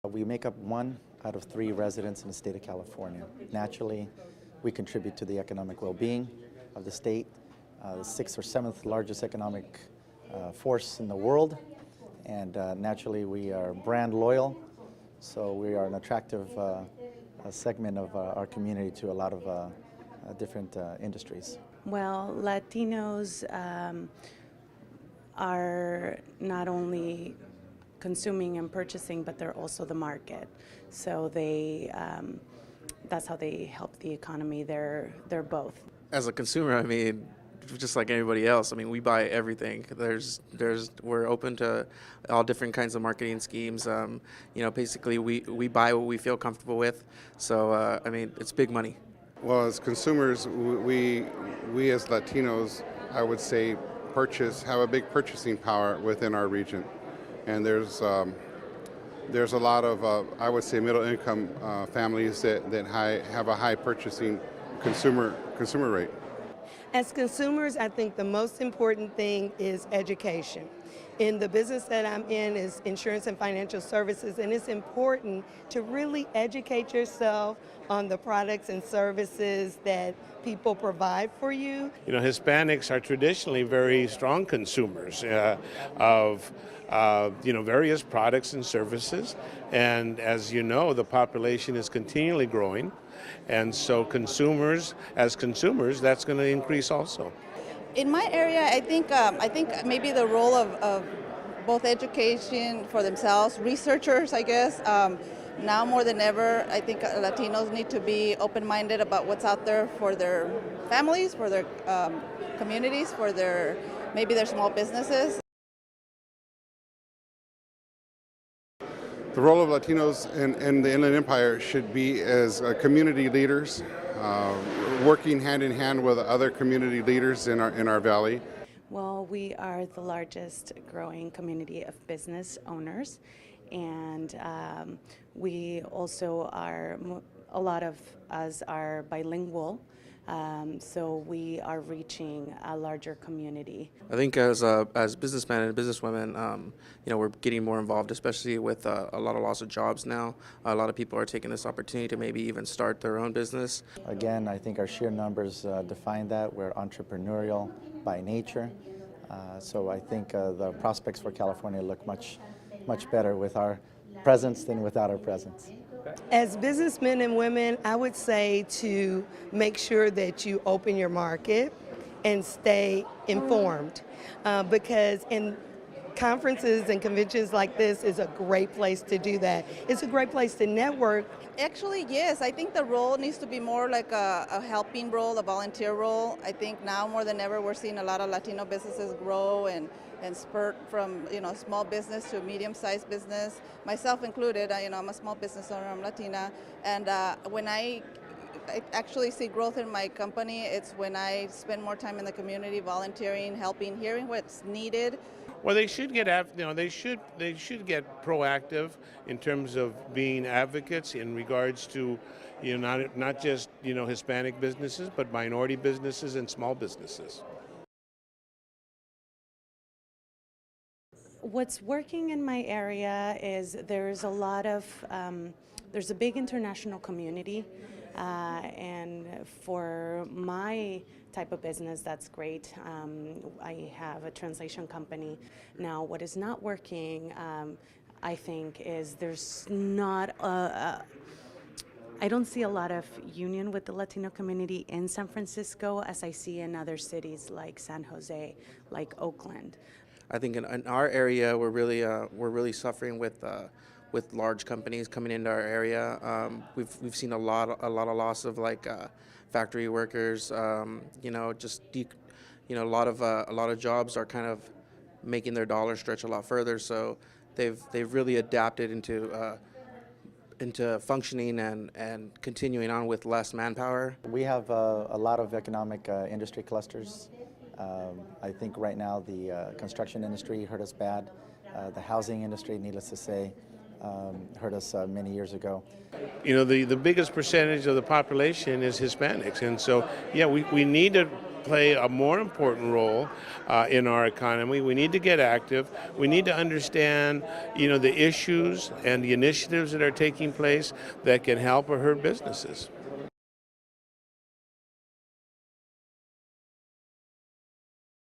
We make up 1 out of 3 residents in the state of California. Naturally, we contribute to the economic well-being of the state, the 6th or 7th largest economic force in the world, and naturally we are brand loyal, so we are an attractive segment of our community to a lot of different industries. Well, Latinos are not only consuming and purchasing, but they're also the market. So that's how they help the economy. They're both. As a consumer, I mean, just like anybody else, I mean, we buy everything. We're open to all different kinds of marketing schemes. Basically we buy what we feel comfortable with. So, I mean, it's big money. Well, as consumers, we as Latinos, I would say, have a big purchasing power within our region, and there's a lot of I would say middle-income families that have a high purchasing consumer rate. As consumers, I think the most important thing is education. In the business that I'm in is insurance and financial services, and it's important to really educate yourself on the products and services that people provide for you. You know, Hispanics are traditionally very strong consumers of various products and services, and as you know, the population is continually growing, and so as consumers, that's going to increase also. In my area, I think maybe the role of both education for themselves, researchers, I guess. Now more than ever, I think Latinos need to be open-minded about what's out there for their families, for their communities, for maybe their small businesses. The role of Latinos in the Inland Empire should be as community leaders, working hand in hand with other community leaders in our valley. Well, we are the largest growing community of business owners, and we also a lot of us are bilingual, so we are reaching a larger community. I think as businessmen and businesswomen, we're getting more involved, especially with a lot of loss of jobs now. A lot of people are taking this opportunity to maybe even start their own business. Again, I think our sheer numbers define that. We're entrepreneurial by nature, so I think the prospects for California look much better with our presence than without our presence. As businessmen and women, I would say to make sure that you open your market and stay informed, because in conferences and conventions like this is a great place to do that. It's a great place to network. Actually, yes, I think the role needs to be more like a helping role, a volunteer role. I think now more than ever we're seeing a lot of Latino businesses grow and spurt from small business to medium-sized business, myself included. I'm a small business owner, I'm Latina, and when I actually see growth in my company, it's when I spend more time in the community, volunteering, helping, hearing what's needed. Well, they should get they should get proactive in terms of being advocates in regards to not just Hispanic businesses, but minority businesses and small businesses. What's working in my area is there's a big international community, and for my type of business, that's great. I have a translation company. Now, what is not working, I think, is there's not I don't see a lot of union with the Latino community in San Francisco as I see in other cities like San Jose, like Oakland. I think in our area, we're really suffering with large companies coming into our area. We've seen a lot of loss of factory workers. A lot of jobs are kind of making their dollar stretch a lot further. So they've really adapted into functioning and continuing on with less manpower. We have a lot of economic industry clusters. I think right now the construction industry hurt us bad. The housing industry, needless to say, hurt us many years ago. The biggest percentage of the population is Hispanics, and so yeah, we need to play a more important role in our economy. We need to get active. We need to understand, the issues and the initiatives that are taking place that can help or hurt businesses.